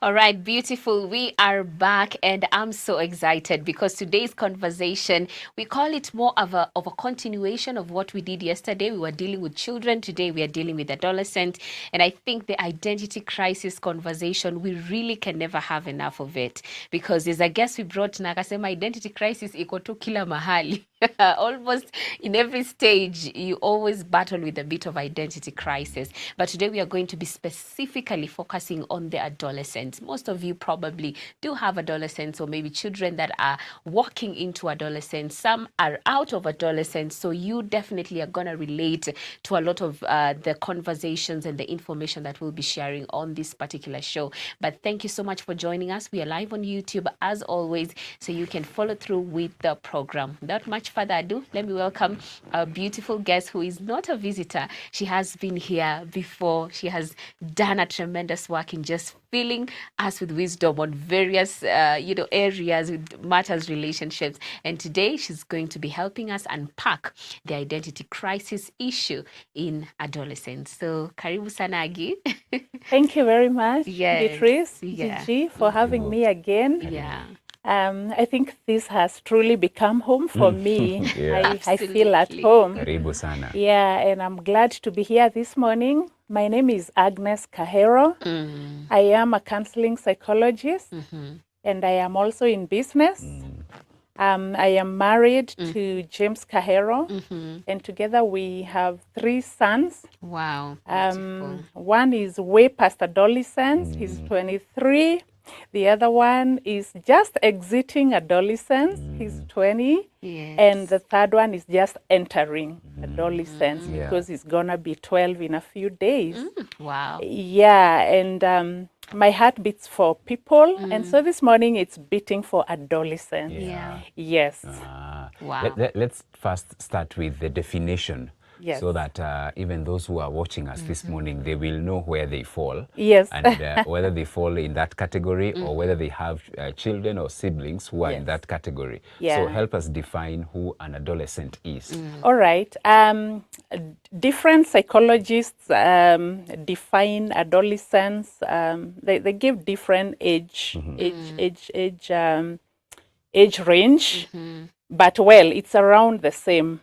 All right, beautiful. We are back, and I'm so excited because today's conversation, we call it more of a continuation of what we did yesterday. We were dealing with children. Today, we are dealing with adolescents. And I think the identity crisis conversation, we really can never have enough of it because as I guess we brought Nakasema identity crisis iko tu kila mahali. Almost in every stage, you always battle with a bit of identity crisis. But today we are going to be specifically focusing on the adolescents. Most of you probably do have adolescents or maybe children that are walking into adolescence. Some are out of adolescence. So you definitely are going to relate to a lot of the conversations and the information that we'll be sharing on this particular show. But thank you so much for joining us. We are live on YouTube as always, so you can follow through with the program. Without much further ado, let me welcome our beautiful guest who is not a visitor. She has been here before. She has done a tremendous work in just filling us with wisdom on various areas with matters, relationships. And today she's going to be helping us unpack the identity crisis issue in adolescence. So karibu sana Aggie. Thank you very much, Yes, Beatrice, yeah. Gigi, for having me again. Yeah. I think this has truly become home for me. Yeah. I feel at home. Karibu sana. Yeah, and I'm glad to be here this morning. My name is Aggie Kahero. I am a counseling psychologist, and I am also in business. I am married to James Kahero, and together we have 3 sons. Wow. Beautiful. One is way past adolescence. He's 23. The other one is just exiting adolescence. He's 20. Yes. And the third one is just entering adolescence because he's going to be 12 in a few days. Wow. Yeah, and my heart beats for people. And so this morning it's beating for adolescents. Yeah. Yes. Wow. Let's first start with the definition. Yes. So that even those who are watching us this morning, they will know where they fall. Yes. And whether they fall in that category or whether they have children or siblings who are in that category. Yeah. So help us define who an adolescent is. All right. Different psychologists define adolescence. They give different age range. But well, it's around the same.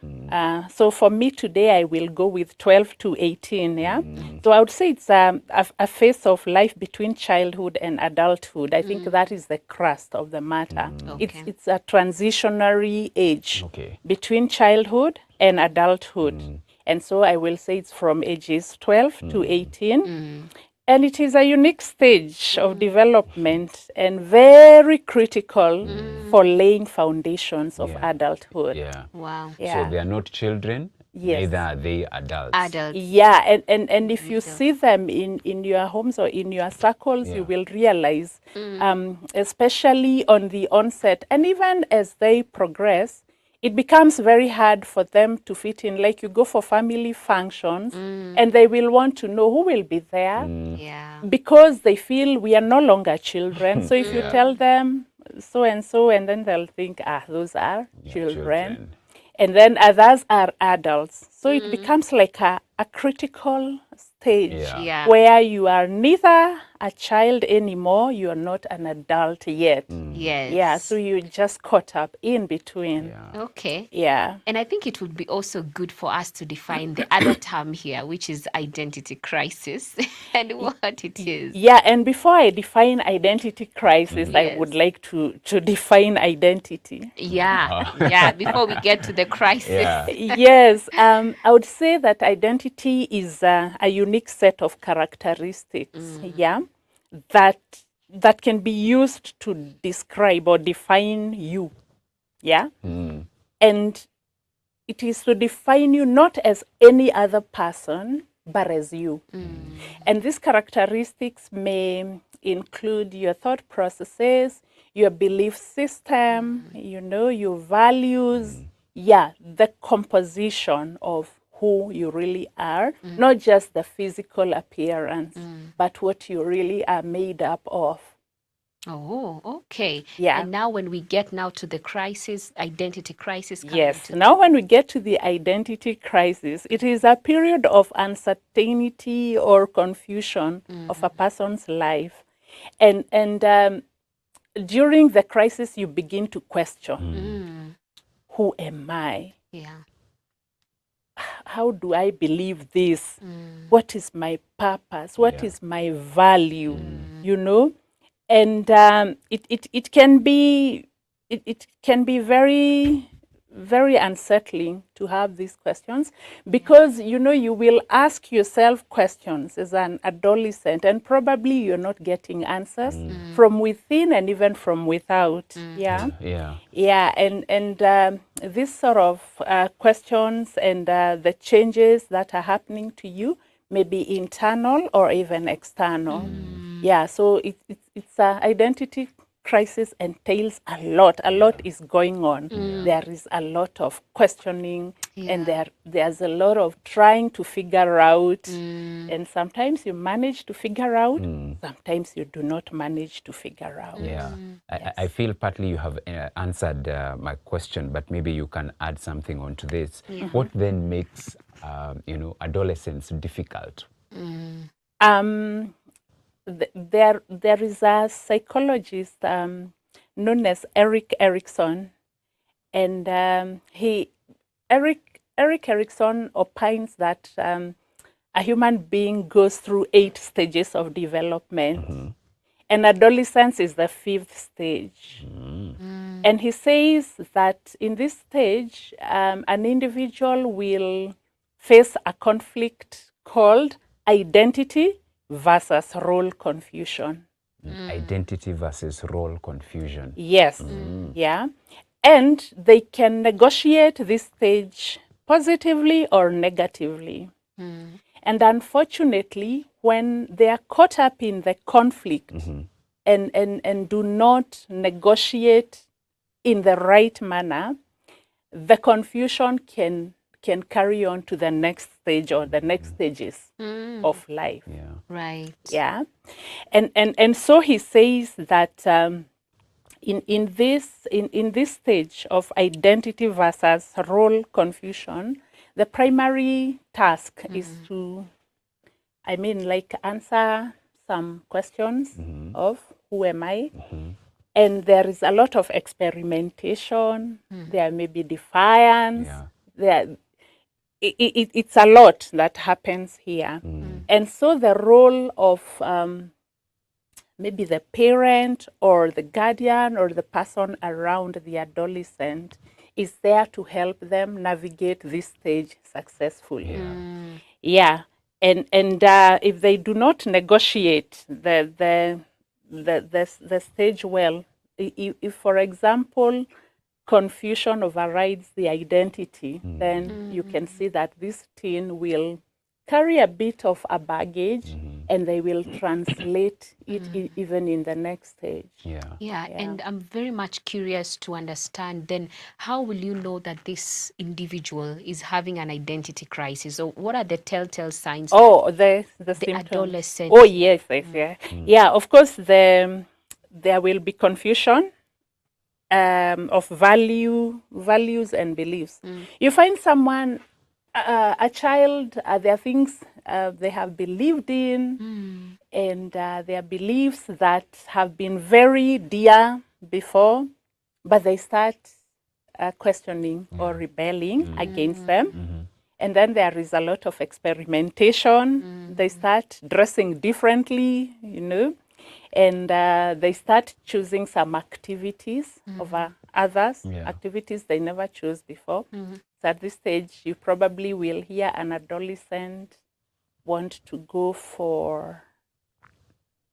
So for me today, I will go with 12 to 18, yeah? So I would say it's a phase of life between childhood and adulthood. I think that is the crust of the matter. Okay. It's a transitionary age between childhood and adulthood. And so I will say it's from ages 12 to 18. And it is a unique stage of development and very critical for laying foundations of adulthood. Yeah. Wow. Yeah. So they are not children, neither are they adults. Adults. Yeah, and if you see them in your homes or in your circles, you will realize, especially on the onset, and even as they progress, it becomes very hard for them to fit in. Like you go for family functions and they will want to know who will be there Yeah. because they feel we are no longer children. So if you tell them so, and then they'll think, those are children. And then others are adults. So it becomes like a critical stage where you are neither a child anymore, you are not an adult yet. Yes. Yeah, so you just caught up in between. Okay. Yeah. And I think it would be also good for us to define the other term here, which is identity crisis and what it is. Yeah, and before I define identity crisis, I would like to define identity. Yeah. Yeah. Before we get to the crisis. Yes, I would say that identity is a unique set of characteristics, that can be used to describe or define you, and it is to define you not as any other person, but as you. And these characteristics may include your thought processes, your belief system, your values, the composition of who you really are, not just the physical appearance, but what you really are made up of. Oh, okay. Yeah. And now when we get now to the crisis, identity crisis. Yes. Now when we get to the identity crisis, it is a period of uncertainty or confusion of a person's life. And during the crisis, you begin to question, who am I? Yeah. How do I believe this? What is my purpose? What is my value? You know, and it can be very, very unsettling to have these questions, because you know you will ask yourself questions as an adolescent, and probably you're not getting answers from within and even from without. And this sort of questions and the changes that are happening to you may be internal or even external. So it's an identity crisis entails a lot. A lot is going on. There is a lot of questioning, and there's a lot of trying to figure out. And sometimes you manage to figure out, sometimes you do not manage to figure out. I feel partly you have answered my question, but maybe you can add something onto this. What then makes adolescence difficult? There is a psychologist known as Erik Erikson, and Erik Erikson opines that a human being goes through 8 stages of development, and adolescence is the 5th stage. And he says that in this stage, an individual will face a conflict called identity versus role confusion. Identity versus role confusion. Yes. And they can negotiate this stage positively or negatively. And unfortunately, when they are caught up in the conflict and do not negotiate in the right manner, the confusion can carry on to the next stage or the next stages of life. Right. And so he says that in this stage of identity versus role confusion, the primary task is to, answer some questions of who am I? And there is a lot of experimentation. There may be defiance. It's a lot that happens here. And so the role of maybe the parent or the guardian or the person around the adolescent is there to help them navigate this stage successfully. And if they do not negotiate the stage well, if for example confusion overrides the identity, then you can see that this teen will carry a bit of a baggage, and they will translate it even in the next stage. And I'm very much curious to understand then, how will you know that this individual is having an identity crisis, or what are the telltale signs? The adolescent. Yes. Of course, there will be confusion of values and beliefs. You find someone, a child, there are things they have believed in, and there are beliefs that have been very dear before, but they start questioning or rebelling against them. And then there is a lot of experimentation. They start dressing differently, and they start choosing some activities over others, activities they never chose before. So at this stage, you probably will hear an adolescent want to go for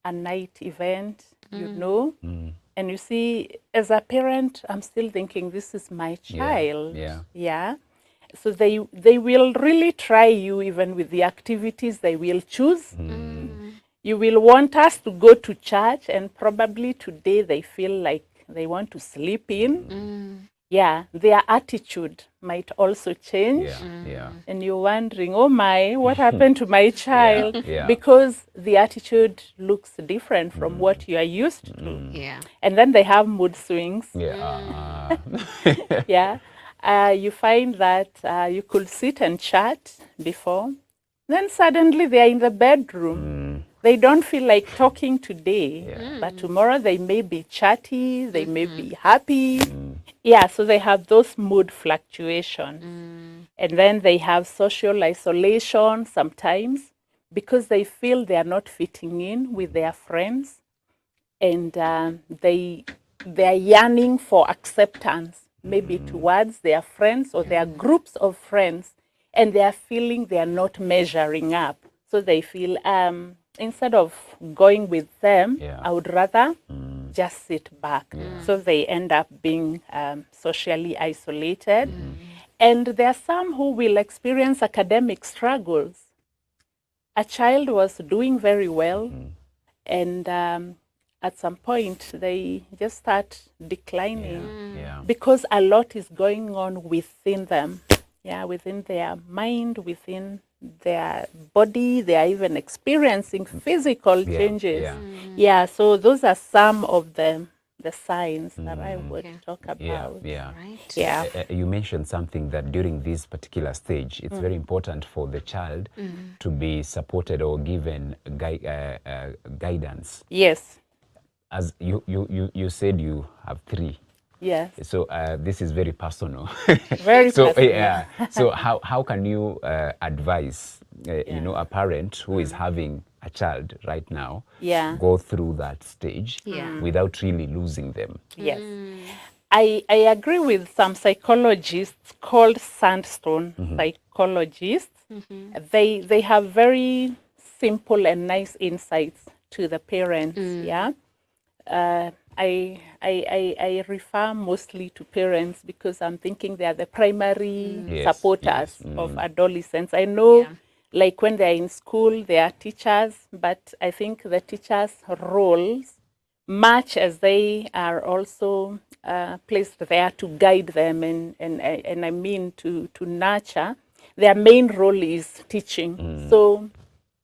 a night event, and you see, as a parent, I'm still thinking, this is my child. So they will really try you even with the activities they will choose. You will want us to go to church, and probably today they feel like they want to sleep in. Their attitude might also change. And you're wondering, oh my, what happened to my child? Because the attitude looks different from what you are used to. And then they have mood swings. You find that you could sit and chat before, then suddenly they are in the bedroom. they don't feel like talking today, Yeah. but tomorrow they may be chatty, they may be happy. Yeah, so they have those mood fluctuations. And then they have social isolation sometimes because they feel they are not fitting in with their friends, and they are yearning for acceptance, maybe towards their friends or their groups of friends, and they are feeling they are not measuring up. So they feel instead of going with them, Yeah. I would rather just sit back. So they end up being socially isolated. And there are some who will experience academic struggles. A child was doing very well, and at some point they just start declining Yeah. because a lot is going on within them. Yeah, within their mind, within their body. They are even experiencing physical changes. Yeah. Yeah, so those are some of the signs that I would talk Yeah. about. Yeah. Right. Yeah. You mentioned something that during this particular stage, it's very important for the child to be supported or given guidance. Yes. As you said, you have 3. Yes. So this is very personal. Very so personal. yeah. So how can you advise a parent who is having a child right now Yeah. go through that stage Yeah. without really losing them? Yes. I agree with some psychologists called sandstone psychologists. They have very simple and nice insights to the parents. Yeah. I refer mostly to parents because I'm thinking they are the primary Yes, supporters yes. of adolescents. I know, Yeah. like when they're in school, they are teachers, but I think the teachers' roles, much as they are also placed there to guide them and I mean to nurture, their main role is teaching. So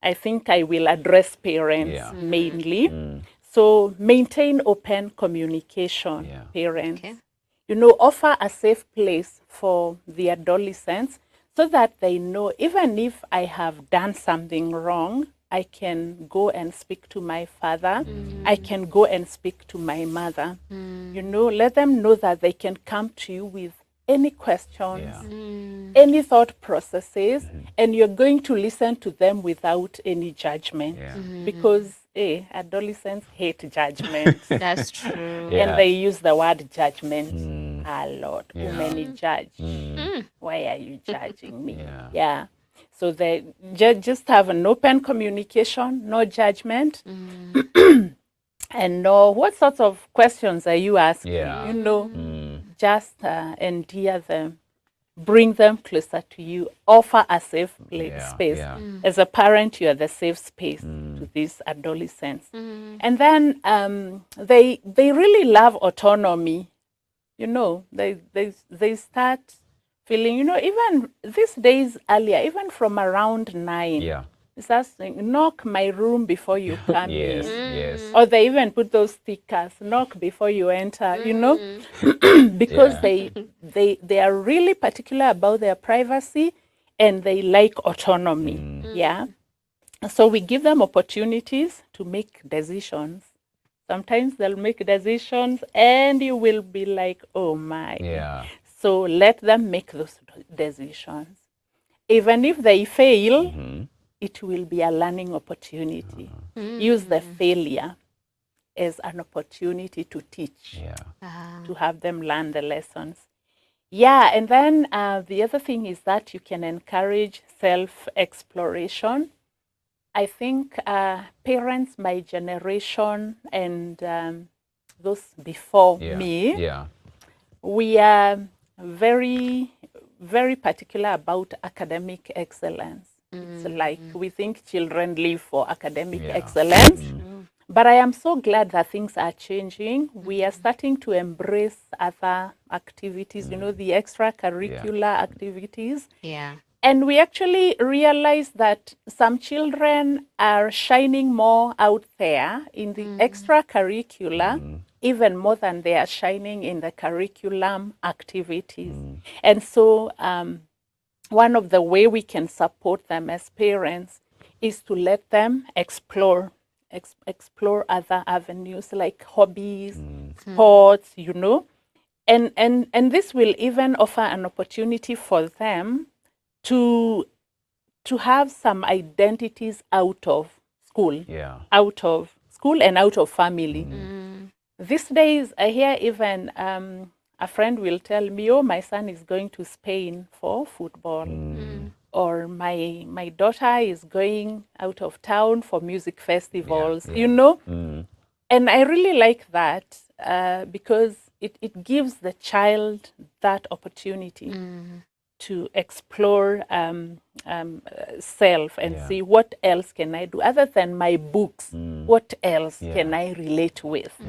I think I will address parents Yeah. mainly. So maintain open communication, Yeah. parents. Okay. Offer a safe place for the adolescents so that they know even if I have done something wrong, I can go and speak to my father. I can go and speak to my mother. Let them know that they can come to you with any questions, Yeah. any thought processes, and you're going to listen to them without any judgment. Yeah. Because adolescents hate judgment. That's true. Yeah. And they use the word judgment a lot. Yeah. Women judge. Why are you judging me? Yeah. Yeah. So they just have an open communication, no judgment, and know what sorts of questions are you asking. Yeah. Just endear them, bring them closer to you, offer a safe space. Yeah. As a parent, you are the safe space to these adolescents. And then they really love autonomy. They start feeling, even these days earlier, even from around 9, Yeah. it's asking, knock my room before you come Yes. in. Yes. Or they even put those stickers, knock before you enter, because they are really particular about their privacy and they like autonomy. Yeah. So we give them opportunities to make decisions. Sometimes they'll make decisions and you will be like, oh my. Yeah. So let them make those decisions. Even if they fail, it will be a learning opportunity. Use the failure as an opportunity to teach, Yeah. to have them learn the lessons. Yeah, and then the other thing is that you can encourage self-exploration. I think parents, my generation, and those before me, Yeah. we are very, very particular about academic excellence. It's like we think children live for academic excellence. But I am so glad that things are changing. We are starting to embrace other activities, the extracurricular activities. Yeah. And we actually realize that some children are shining more out there in the extracurricular, even more than they are shining in the curriculum activities. And so one of the way we can support them as parents is to let them explore other avenues like hobbies, sports, and this will even offer an opportunity for them to have some identities out of school, out of school and out of family. These days, I hear even a friend will tell me, "Oh, my son is going to Spain for football." Or my daughter is going out of town for music festivals, And I really like that because it gives the child that opportunity to explore self and see what else can I do other than my books. What else can I relate with?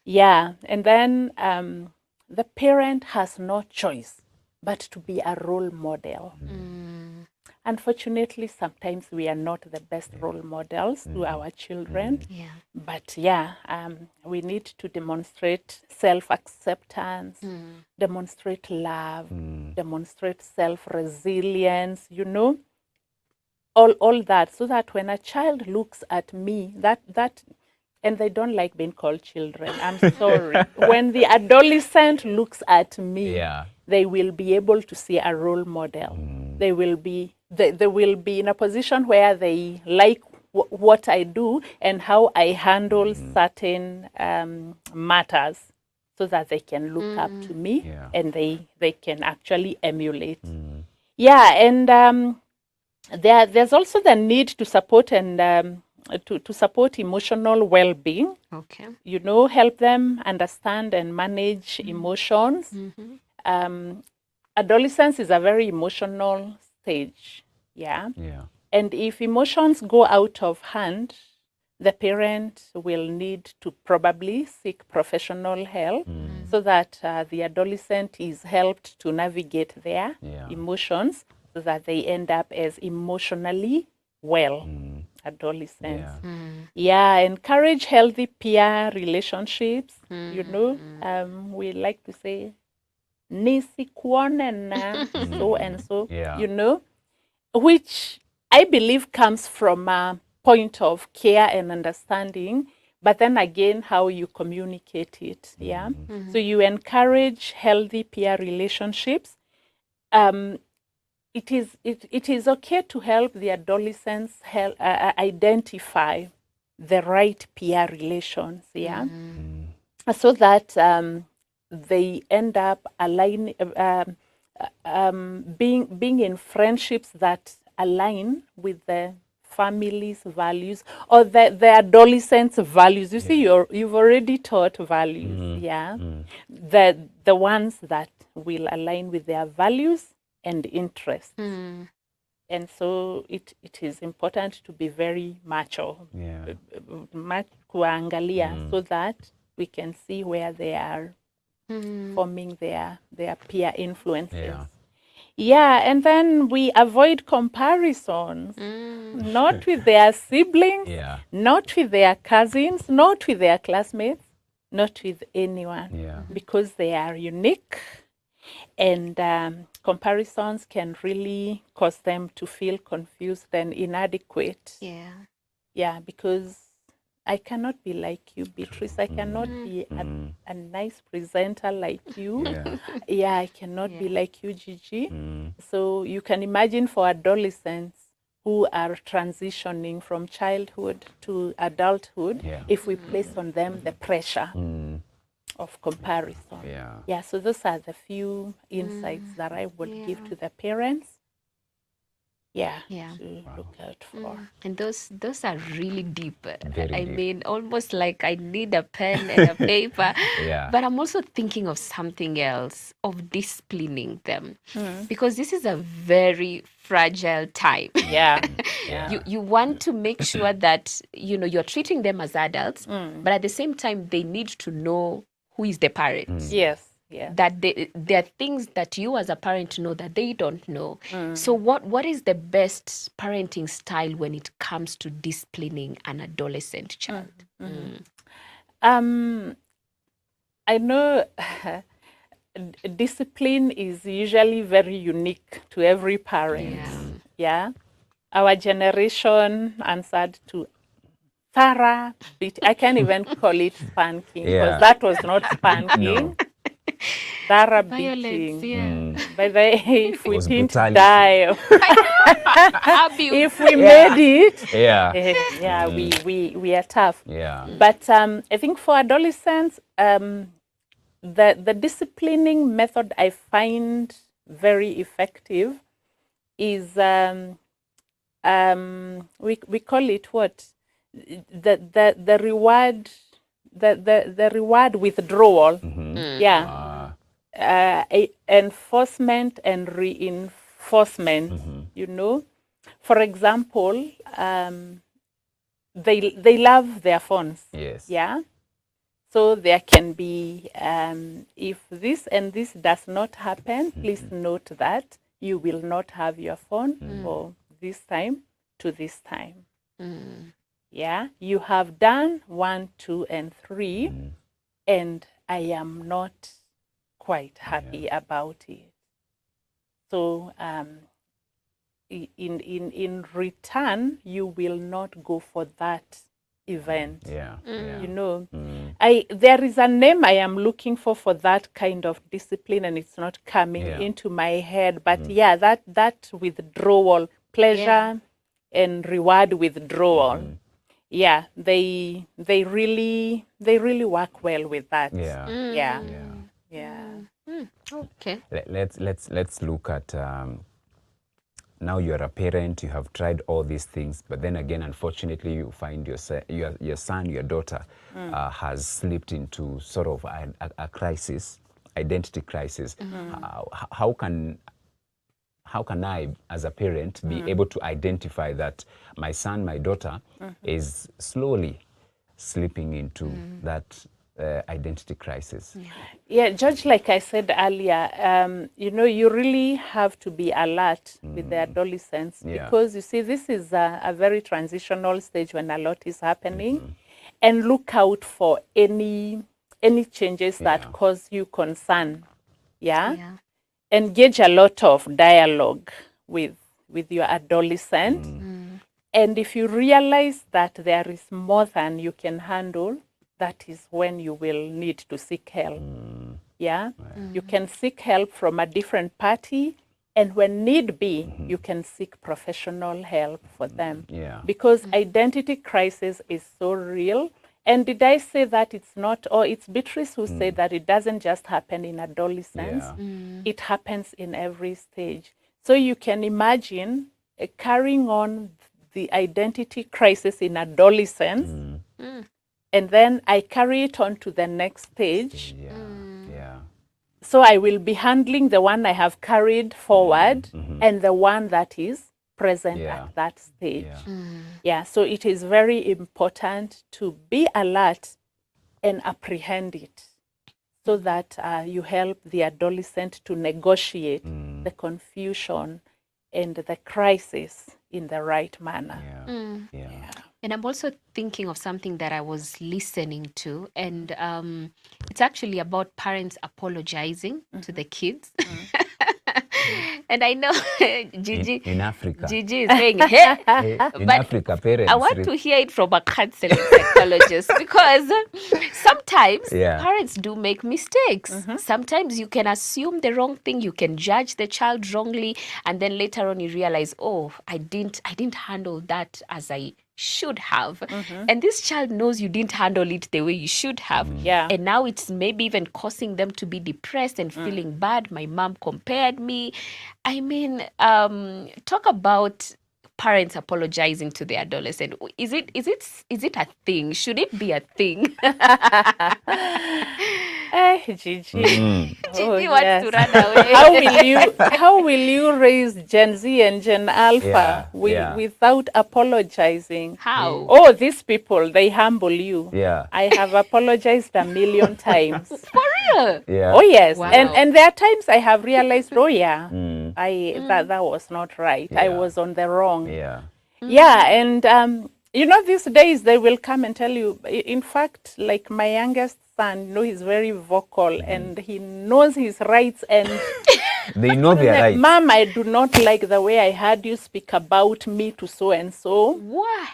And then the parent has no choice but to be a role model. Unfortunately, sometimes we are not the best role models to our children. But we need to demonstrate self-acceptance, demonstrate love, demonstrate self-resilience, all that, so that when a child looks at me, that and they don't like being called children. I'm sorry. When the adolescent looks at me, they will be able to see a role model. They will be in a position where they like what I do and how I handle certain matters, so that they can look up to me and they can actually emulate. And there's also the need to support and to support emotional well-being. Help them understand and manage emotions. Adolescence is a very emotional stage. And if emotions go out of hand, the parent will need to probably seek professional help so that the adolescent is helped to navigate their emotions, so that they end up as emotionally well adolescents. Encourage healthy peer relationships. We like to say nisi kuonena so and so, which I believe comes from a point of care and understanding, but then again, how you communicate it. So you encourage healthy peer relationships. It is okay to help the adolescents identify the right peer relations, so that they end up being in friendships that align with the family's values or the adolescents' values. You see, you've already taught values, the ones that will align with their values and interests. And so it is important to be very macho, kuangalia, so that we can see where they are forming their peer influences. And then we avoid comparisons, not with their siblings, not with their cousins, not with their classmates, not with anyone, because they are unique. And comparisons can really cause them to feel confused and inadequate. Because I cannot be like you, Beatrice. I cannot be a nice presenter like you. I cannot be like you, Gigi. So you can imagine for adolescents who are transitioning from childhood to adulthood, if we place on them the pressure of comparison. So those are the few insights that I would give to the parents. To look out for. And those are really deep. I mean, almost like I need a pen and a paper. But I'm also thinking of something else, of disciplining them, because this is a very fragile time. You want to make sure that you're treating them as adults, but at the same time they need to know who is the parent. That there are things that you as a parent know that they don't know. So what is the best parenting style when it comes to disciplining an adolescent child? I know discipline is usually very unique to every parent. our generation answered to thorough beat. I can't even call it spanking because Yeah. that was not spanking. No. Thorough Violence, beating. yeah. But if we was didn't brutality. die, Abuse. if we made it, Yeah. we are tough. Yeah. But I think for adolescents, the disciplining method I find very effective is we call it what, the reward, the reward withdrawal. Yeah. Enforcement and reinforcement. You know, for example, they love their phones. Yes. Yeah. So there can be, if this and this does not happen, please note that you will not have your phone for this time to this time. Yeah, you have done 1, 2, and 3, and I am not quite happy about it. So in return, you will not go for that event. Yeah. You know, there is a name I am looking for that kind of discipline, and it's not coming into my head. But yeah, that withdrawal, pleasure and reward withdrawal. Yeah, they really work well with that. Yeah. Okay. Let's look at now you're a parent, you have tried all these things, but then again, unfortunately, you find your son, your daughter has slipped into sort of a crisis, identity crisis. How can I, as a parent, be able to identify that my son, my daughter, is slowly slipping into that identity crisis? Yeah, George, like I said earlier, you know, you really have to be alert with the adolescents because you see, this is a very transitional stage when a lot is happening, and look out for any changes that cause you concern. Yeah. Engage a lot of dialogue with your adolescent, and if you realize that there is more than you can handle, that is when you will need to seek help. Yeah, you can seek help from a different party, and when need be, you can seek professional help for them. Because identity crisis is so real. And did I say that it's not, or it's Beatrice who said that it doesn't just happen in adolescence, it happens in every stage. So you can imagine carrying on the identity crisis in adolescence, and then I carry it on to the next stage. So I will be handling the one I have carried forward and the one that is present at that stage. So it is very important to be alert and apprehend it so that you help the adolescent to negotiate the confusion and the crisis in the right manner. And I'm also thinking of something that I was listening to, and it's actually about parents apologizing to the kids. And I know Gigi in Africa. Gigi is saying, hey, in but Africa, parents. I want to hear it from a counseling psychologist because sometimes parents do make mistakes. Sometimes you can assume the wrong thing, you can judge the child wrongly, and then later on you realize, oh, I didn't handle that as I should have. And this child knows you didn't handle it the way you should have. And now it's maybe even causing them to be depressed and feeling bad. My mom compared me. I mean, talk about parents apologizing to the adolescent. Is it a thing? Should it be a thing? Gigi. Gigi wants to run away. How will you raise Gen Z and Gen Alpha without apologizing? How? Oh, these people, they humble you. I have apologized a million times. For real? Oh yes. Wow. And there are times I have realized, that was not right. I was on the wrong. And you know, these days they will come and tell you, in fact, like my youngest son, you know, he's very vocal and he knows his rights, and They know their Like, rights. Mom, I do not like the way I heard you speak about me to so and so. What?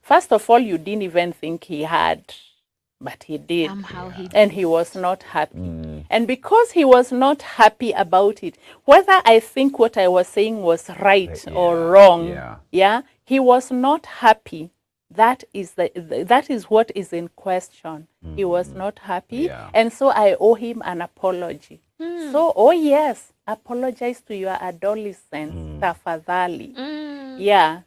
First of all, you didn't even think he had, but he did. Somehow he And did. he was not happy. And because he was not happy about it, whether I think what I was saying was right or wrong, he was not happy. That is that is what is in question. He was not happy, and so I owe him an apology. So, oh yes, apologize to your adolescents, tafadhali. Yeah,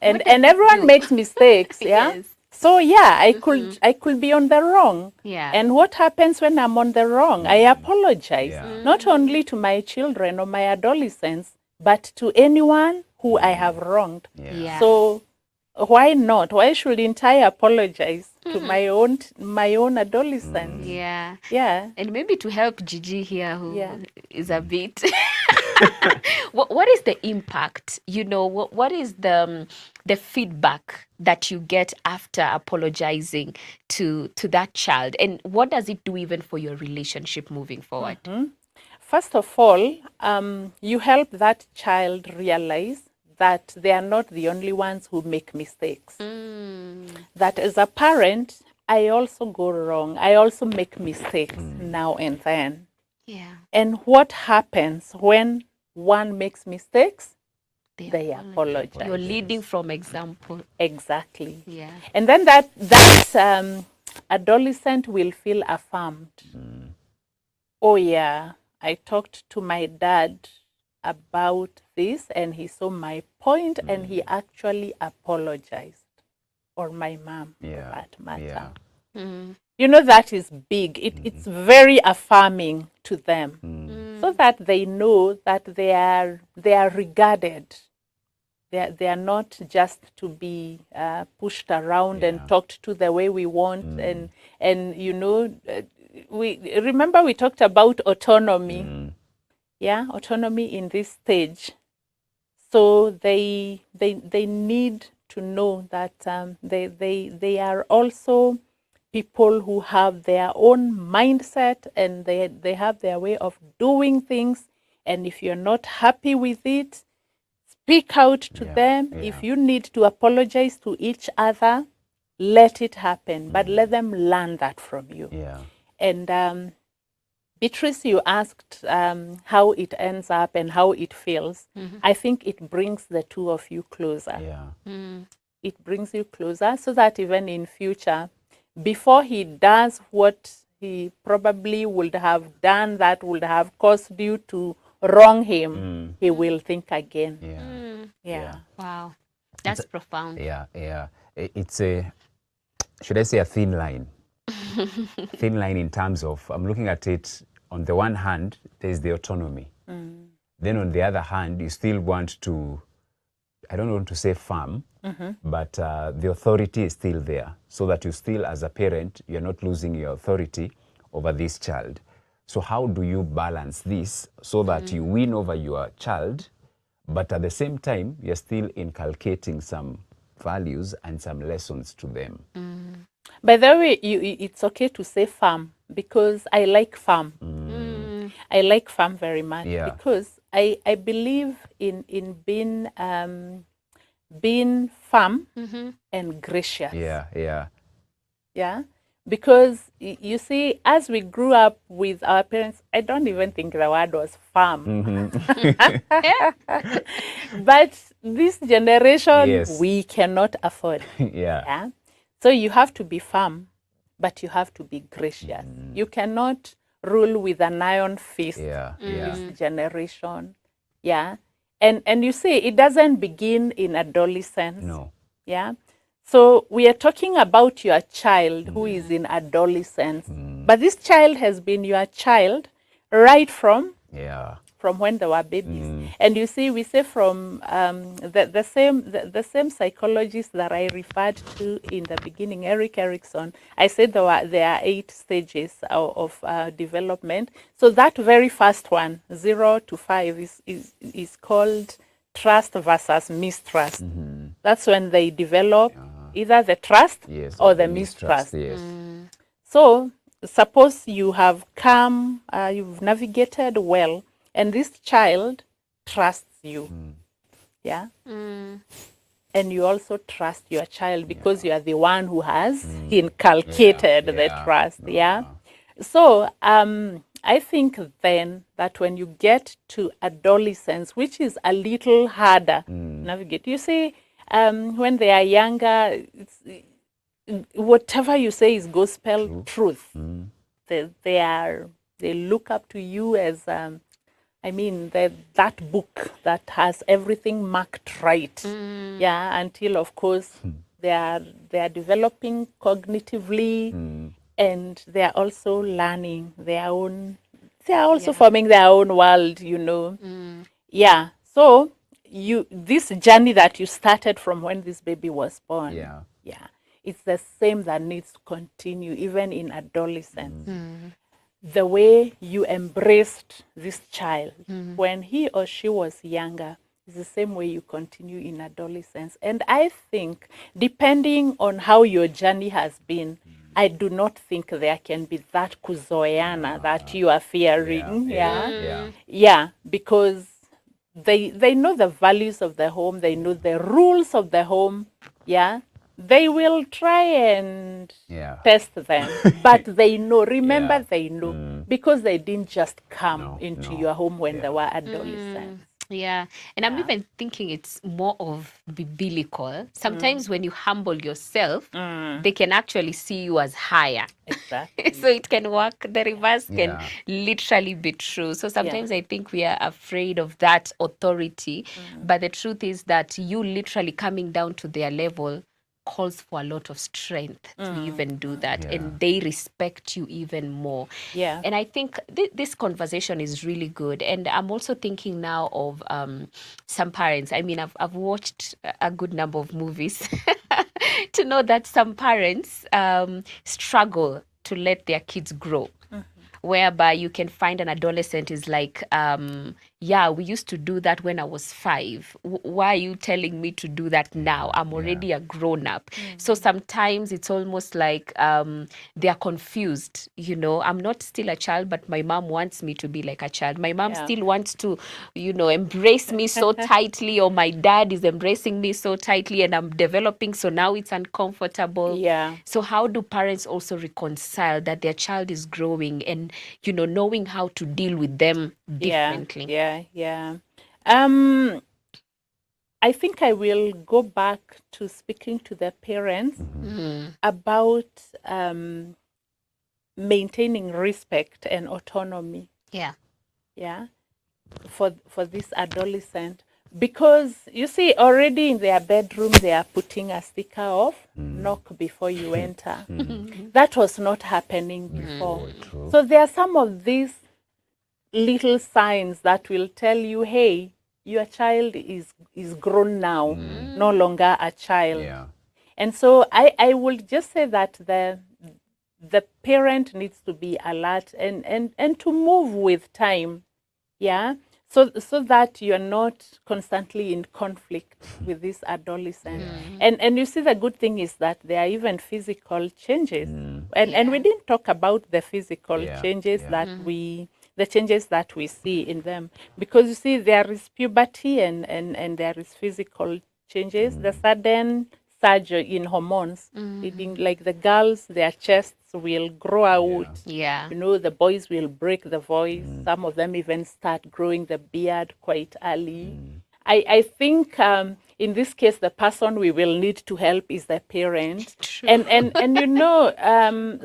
and everyone makes mistakes. Yes. So yeah, I could be on the wrong. Yeah. And what happens when I'm on the wrong? I apologize, not only to my children or my adolescents, but to anyone who I have wronged. Yeah. So why not? Why shouldn't I apologize to my own adolescents? Yeah. Yeah. And maybe to help Gigi here, who is Yeah. a bit. What is the impact? You know, what is the feedback that you get after apologizing to that child, and what does it do even for your relationship moving forward? First of all, you help that child realize that they are not the only ones who make mistakes. That as a parent, I also go wrong. I also make mistakes now and then. Yeah. And what happens when one makes mistakes? They apologize. You're leading from example. Exactly. Yeah. And then that adolescent will feel affirmed. Oh yeah, I talked to my dad about this and he saw my point and he actually apologized. Or my mom, for that matter. You know, that is big. It's very affirming to them, so that they know that they are regarded. They are not just to be pushed around and talked to the way we want. And you know, we talked about autonomy. Yeah, autonomy in this stage. So they need to know that they are also people who have their own mindset and they have their way of doing things. And if you're not happy with it, speak out to them. If you need to apologize to each other, let it happen, but let them learn that from you. And Beatrice, you asked how it ends up and how it feels. I think it brings the two of you closer. It brings you closer so that even in future, before he does what he probably would have done that would have caused you to wrong him, he will think again. Wow. That's profound. It's should I say a thin line? Thin line in terms of, I'm looking at it, on the one hand, there's the autonomy. Then on the other hand, you still want to, I don't want to say firm, but the authority is still there, so that you still, as a parent, you're not losing your authority over this child. So how do you balance this so that you win over your child, but at the same time, you're still inculcating some values and some lessons to them? By the way, it's okay to say firm, because I like firm. I like firm very much because I believe in being firm and gracious. Yeah. Because you see, as we grew up with our parents, I don't even think the word was firm. But this generation, we cannot afford. So you have to be firm, but you have to be gracious. You cannot rule with an iron fist this generation. And you see, it doesn't begin in adolescence. So we are talking about your child who is in adolescence, but this child has been your child right from when they were babies. And you see, we say from the same psychologist that I referred to in the beginning, Erik Erikson, I said there are 8 stages of development. So that very first one, 0 to 5, is called trust versus mistrust. That's when they develop either the trust or the mistrust. So suppose you have come, you've navigated well, And this child trusts you. Yeah. And you also trust your child because you are the one who has inculcated the trust. Yeah. So I think then that when you get to adolescence, which is a little harder navigate, you see, when they are younger, whatever you say is gospel truth. They look up to you as that book that has everything marked right. Yeah, until of course they are developing cognitively, and they are also learning their own. They are also forming their own world. Yeah. So this journey that you started from when this baby was born. Yeah, it's the same that needs to continue even in adolescence. The way you embraced this child when he or she was younger is the same way you continue in adolescence. And I think, depending on how your journey has been, I do not think there can be that kuzoeana that you are fearing. Yeah, because they know the values of the home, they know the rules of the home. Yeah, they will try and test them, but they know. Remember, they know because they didn't just come into your home when they were adolescents. Yeah. And I'm even thinking it's more of biblical. Sometimes when you humble yourself, they can actually see you as higher. Exactly. So it can work. The reverse can literally be true. So sometimes I think we are afraid of that authority. But the truth is that you literally coming down to their level calls for a lot of strength to even do that, and they respect you even more. And I think this conversation is really good. And I'm also thinking now of some parents. I mean, I've watched a good number of movies to know that some parents struggle to let their kids grow, whereby you can find an adolescent is like, we used to do that when I was 5. Why are you telling me to do that now? I'm already a grown up. So sometimes it's almost like they are confused. I'm not still a child, but my mom wants me to be like a child. My mom still wants to, embrace me so tightly, or my dad is embracing me so tightly, and I'm developing. So now it's uncomfortable. So how do parents also reconcile that their child is growing and, knowing how to deal with them differently? I think I will go back to speaking to the parents about maintaining respect and autonomy. For this adolescent, because you see, already in their bedroom they are putting a sticker of knock before you enter. That was not happening before. So there are some of these little signs that will tell you, hey, your child is grown now, no longer a child. And so I will just say that the parent needs to be alert and to move with time. So that you're not constantly in conflict with this adolescent. And you see, the good thing is that there are even physical changes. And we didn't talk about the physical changes the changes that we see in them. Because you see, there is puberty and there is physical changes. The sudden surge in hormones, like the girls, their chests will grow out. The boys will break the voice. Some of them even start growing the beard quite early. I think in this case, the person we will need to help is the parent. And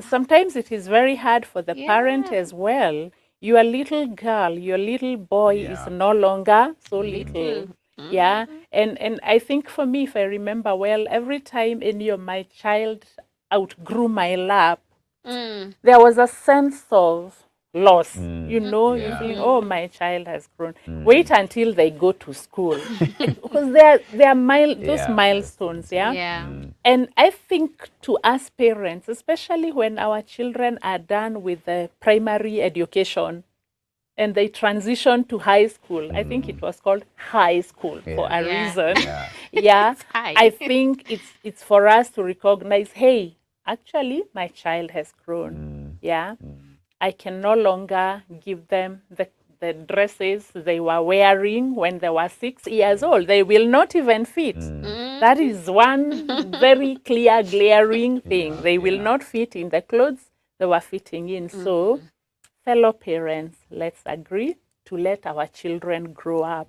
sometimes it is very hard for the parent as well. Your little girl, your little boy is no longer so little. And I think for me, if I remember well, every time my child outgrew my lap, there was a sense of loss. You feeling, oh, my child has grown. Wait until they go to school, because they are those milestones. And I think to us parents, especially when our children are done with the primary education and they transition to high school. I think it was called high school for a reason. I think it's for us to recognize, hey, actually, my child has grown. I can no longer give them the dresses they were wearing when they were 6 years old. They will not even fit. That is one very clear, glaring thing. They will not fit in the clothes they were fitting in. So, fellow parents, let's agree to let our children grow up.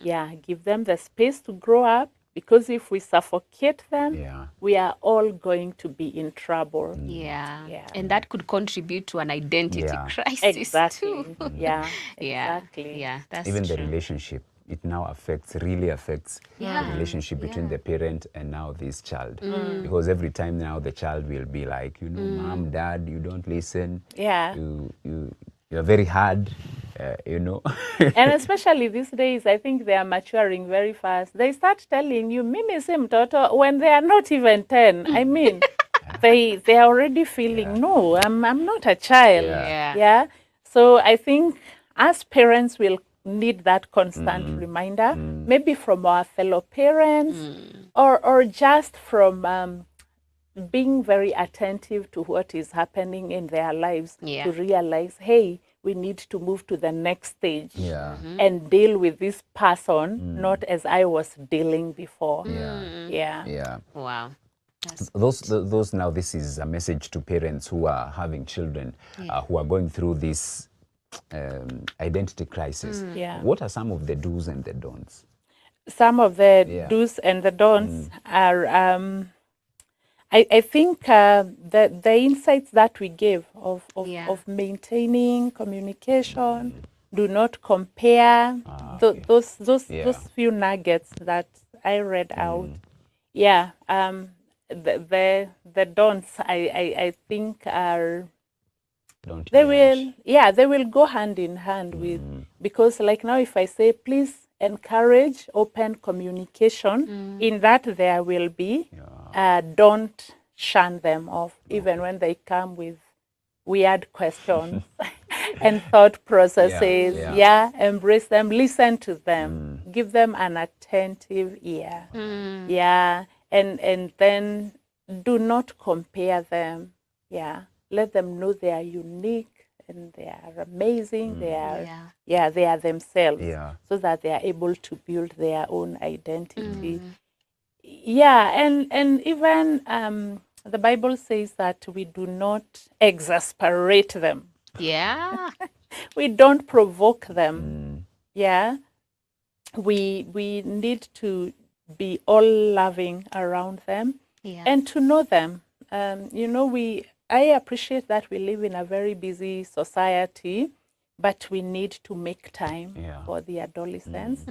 Yeah, give them the space to grow up, because if we suffocate them, we are all going to be in trouble. Yeah. Yeah. And that could contribute to an identity crisis Exactly. too. Yeah, Yeah. exactly. Yeah, that's Even true. the relationship, it now really affects the relationship between the parent and now this child. Because every time now the child will be like, mom, dad, you don't listen. Yeah. You're very hard, And especially these days, I think they are maturing very fast. They start telling you, Mimi si mtoto, when they are not even 10. I mean, they are already feeling, no, I'm not a child. Yeah. So I think as parents will need that constant reminder, maybe from our fellow parents, or just from being very attentive to what is happening in their lives, to realize, hey, we need to move to the next stage and deal with this person, not as I was dealing before. Yeah. Wow. Those now, this is a message to parents who are having children who are going through this identity crisis. What are some of the do's and the don'ts? Some of the do's and the don'ts are, I think the insights that we gave of maintaining communication, do not compare, those few nuggets that I read out. Yeah, the don'ts I think are, they will go hand in hand with, because like now if I say please encourage open communication, in that there will be don't shun them off, even when they come with weird questions and thought processes. Embrace them, listen to them, give them an attentive ear. And then do not compare them. Let them know they are unique and they are amazing. They are themselves, so that they are able to build their own identity. And even the Bible says that we do not exasperate them. We don't provoke them. We need to be all loving around them and to know them. I appreciate that we live in a very busy society, but we need to make time for the adolescents.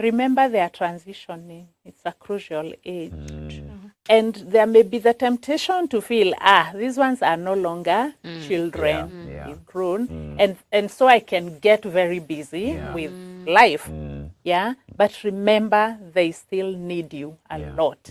Remember, they are transitioning. It's a crucial age. And there may be the temptation to feel, these ones are no longer children, they've grown. And so I can get very busy with life. But remember, they still need you a lot.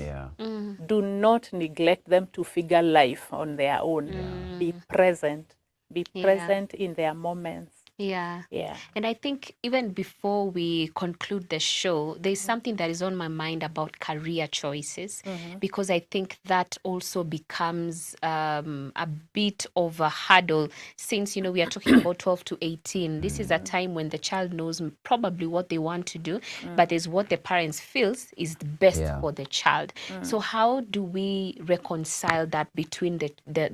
Do not neglect them to figure life on their own. Be present. Be present in their moments. And I think even before we conclude the show, there's something that is on my mind about career choices, because I think that also becomes a bit of a hurdle, since, we are talking about 12 to 18. This is a time when the child knows probably what they want to do, but is what the parents feels is the best for the child. So how do we reconcile that between the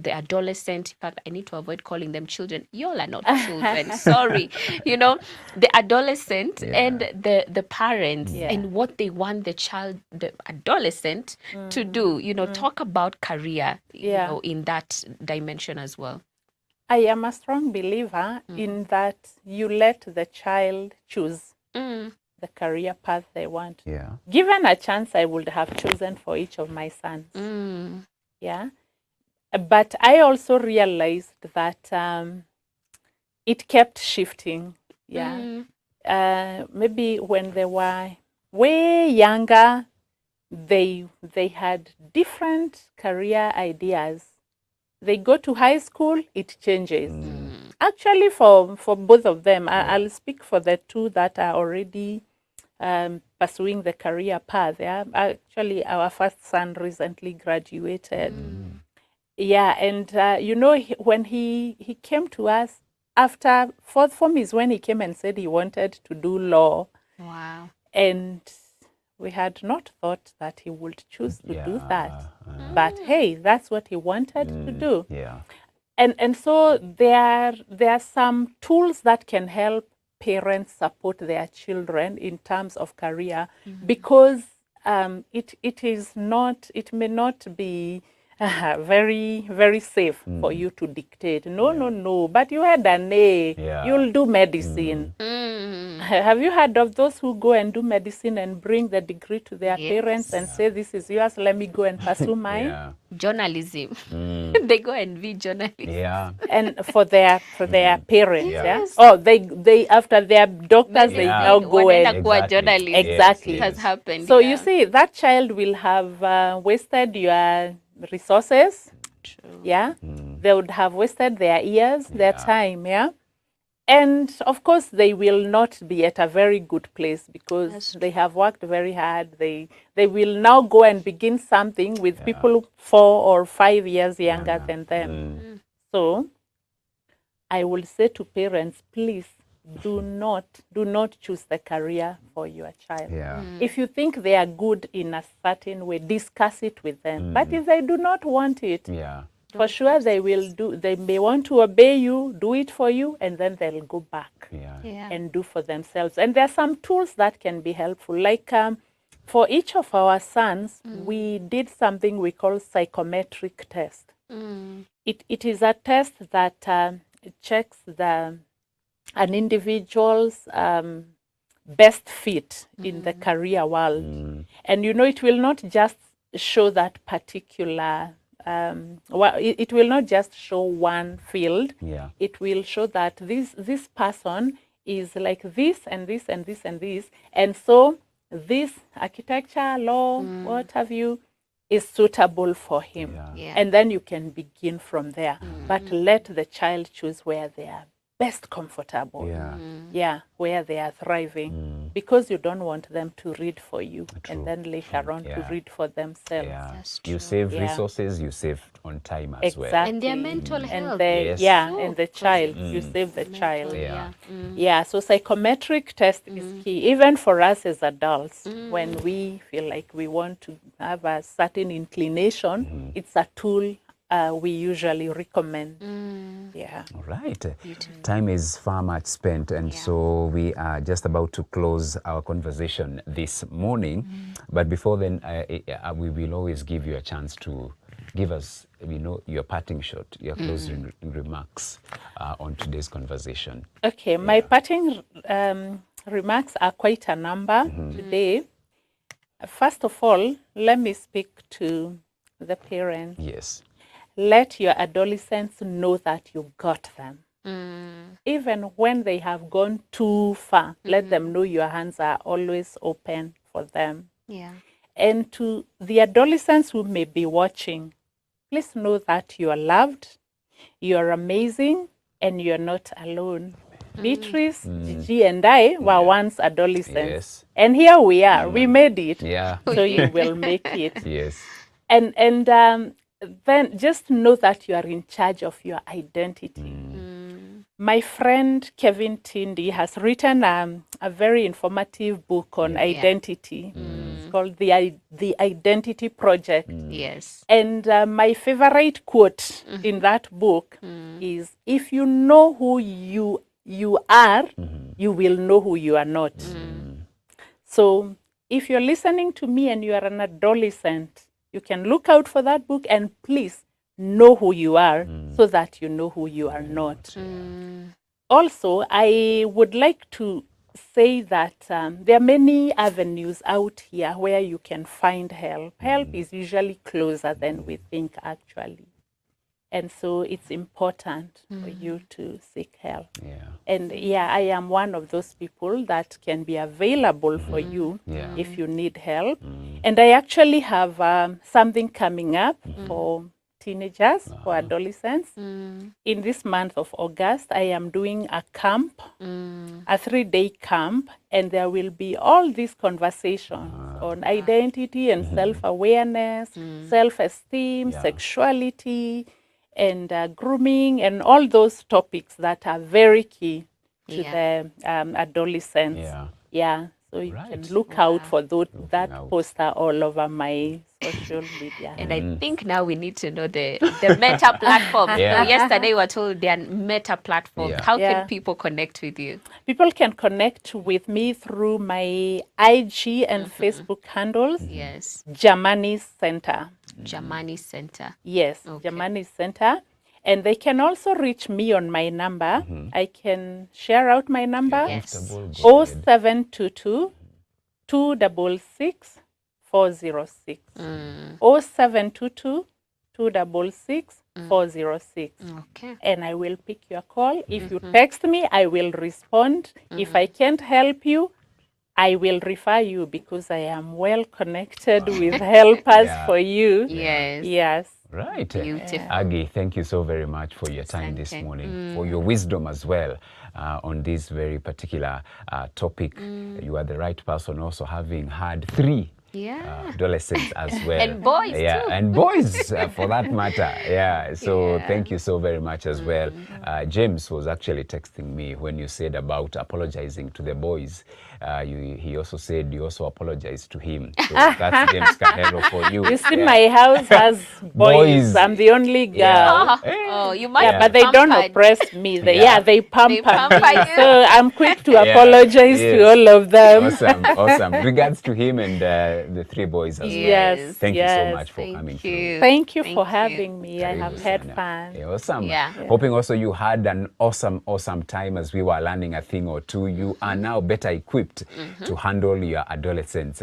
adolescent? In fact, I need to avoid calling them children. Y'all are not children. Sorry, the adolescent and the parents and what they want the adolescent to do. Talk about career, in that dimension as well. I am a strong believer in that you let the child choose the career path they want. Given a chance, I would have chosen for each of my sons. But I also realized that it kept shifting. Maybe when they were way younger, they had different career ideas. They go to high school, it changes. Actually, for both of them, I'll speak for the two that are already pursuing the career path. Actually, our first son recently graduated. And when he came to us, after fourth form is when he came and said he wanted to do law. Wow. And we had not thought that he would choose to do that. Yeah. But hey, that's what he wanted to do. Yeah. And so there are some tools that can help parents support their children in terms of career, because it may not be very, very safe for you to dictate. No, but you had an A, Yeah. you'll do medicine. Have you heard of those who go and do medicine and bring the degree to their parents and say, this is yours, let me go and pursue mine? Yeah. Journalism. They go and be journalists. Yeah. And for their parents, Yes. Oh, they after their doctors, they now go Wanaenda and kuwa Exactly. journalists. Exactly. It has happened. So yeah. you see, that child will have wasted your resources. True. Yeah, they would have wasted their years, their time. Yeah, and of course they will not be at a very good place because That's they have worked very hard. They will now go and begin something with people 4 or 5 years younger than them. So I will say to parents, please do not choose the career for your child. Yeah. If you think they are good in a certain way, discuss it with them. But if they do not want it, Yeah. for sure they may want to obey you, do it for you, and then they'll go back Yeah. Yeah. and do for themselves. And there are some tools that can be helpful. Like for each of our sons, we did something we call psychometric test. It is a test that checks an individual's best fit in the career world. And it will not just show that particular it will not just show one field. Yeah. It will show that this person is like this and this and this and this, and so this architecture, law, what have you, is suitable for him. Yeah. Yeah. And then you can begin from there. But let the child choose where they are best comfortable. Yeah. Yeah, where they are thriving. Because you don't want them to read for you and then later on to read for themselves. Yeah. That's You true. save Yeah. resources, you save on time as well. Exactly. And their mental And health. the Yes. and the child, you save the child. Yeah. Yeah, so psychometric test is key, even for us as adults. When we feel like we want to have a certain inclination, it's a tool we usually recommend. Yeah. All right. Time is far much spent, and so we are just about to close our conversation this morning. But before then, we will always give you a chance to give us, your parting shot, your closing remarks on today's conversation. Okay, my parting remarks are quite a number today. First of all, let me speak to the parents. Yes. Let your adolescents know that you got them. Even when they have gone too far, let them know your hands are always open for them. Yeah. And to the adolescents who may be watching, please know that you are loved, you are amazing, and you're not alone. Beatrice, Gigi, and I were once adolescents. Yes. And here we are. We made it. Yeah. So you will make it. Yes. And then just know that you are in charge of your identity. My friend Kevin Tindy has written a very informative book on identity. It's called The Identity Project. Yes. And my favorite quote in that book is, if you know who you are, you will know who you are not. So if you're listening to me and you are an adolescent, you can look out for that book and please know who you are so that you know who you are not. Also, I would like to say that there are many avenues out here where you can find help. Help is usually closer than we think, actually. And so it's important for you to seek help. Yeah. And I am one of those people that can be available for you if you need help. And I actually have something coming up for teenagers, for adolescents. In this month of August, I am doing a camp, a 3-day camp, and there will be all these conversations on identity and self-awareness, self-esteem, sexuality, and grooming and all those topics that are very key to Yeah. the adolescents. Yeah. Yeah. So you Right. can look out for that out. poster all over my social media. And I think now we need to know the meta platforms. Yeah. So yesterday we were told they are meta platforms. Yeah. How Yeah. can people connect with you? People can connect with me through my IG and Facebook handles, Yes. Jamani Center. Jamani Center. Yes, Okay. Jamani Center. And they can also reach me on my number. I can share out my number. Yes. Comfortable, go ahead. 0722 266 406. 0722 266 406. Okay. And I will pick your call. If you text me, I will respond. If I can't help you, I will refer you because I am well connected with helpers Yeah. for you. Yes. Yes. Right. Beautiful. Aggie, thank you so very much for your time this Asante. morning, for your wisdom as well on this very particular topic. You are the right person also, having had 3 Yeah. adolescents as well. And boys yeah, too. and boys for that matter. Yeah, so Yeah. thank you so very much as well. James was actually texting me when you said about apologizing to the boys. He also said you also apologized to him. So that's James Kahero for you. You see, my house has boys. Boys. I'm the only girl. Yeah. Oh, you might Yeah, be but they don't pampered. oppress me. They, Yeah. they pamper pamper me. you. So I'm quick to Yeah. apologize Yes. to all of them. Awesome, awesome. Regards to him and the 3 boys as well. Yes. Thank you so yes. much for coming Thank through. you. Thank you Thank for you. having me. I have Karibu had sana. fun. Yeah, awesome. Yeah. Hoping also you had an awesome time as we were learning a thing or two. You are now better equipped to handle your adolescents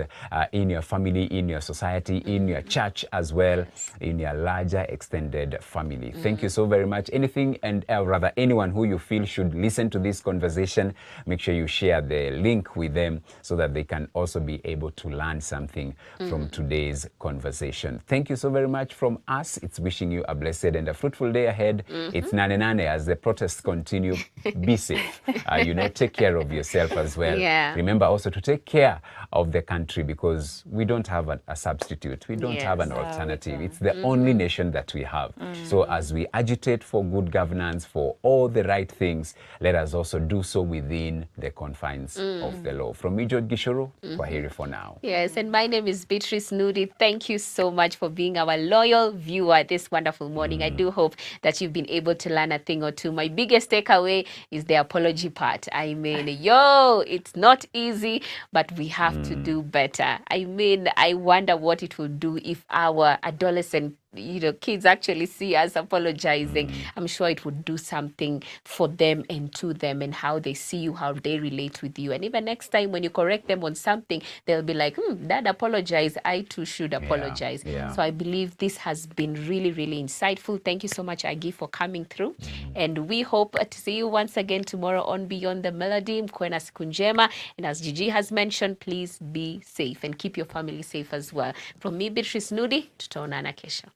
in your family, in your society, in your church as well, in your larger extended family. Thank you so very much. Anything and rather anyone who you feel should listen to this conversation, make sure you share the link with them so that they can also be able to learn something from today's conversation. Thank you so very much from us. It's wishing you a blessed and a fruitful day ahead. It's nane as the protests continue. Be safe. Take care of yourself as well. Yeah. Remember also to take care of the country because we don't have a substitute. We don't have an Yes. alternative. It's the only nation that we have. So as we agitate for good governance, for all the right things, let us also do so within the confines of the law. From me, George Gishoro, kwaheri for now. Yes, and my name is Beatrice Nudi. Thank you so much for being our loyal viewer this wonderful morning. I do hope that you've been able to learn a thing or two. My biggest takeaway is the apology part. I mean, it's not easy, but we have to do better. I mean, I wonder what it will do if our adolescent kids actually see us apologizing. I'm sure it would do something for them and to them and how they see you, how they relate with you. And even next time when you correct them on something, they'll be like, Dad apologized. I too should apologize. Yeah. So I believe this has been really, really insightful. Thank you so much, Aggie, for coming through. And we hope to see you once again tomorrow on Beyond the Melody. Mkuwe na siku njema. And as Gigi has mentioned, please be safe and keep your family safe as well. From me, Beatrice Nudi, tutaonana kesho.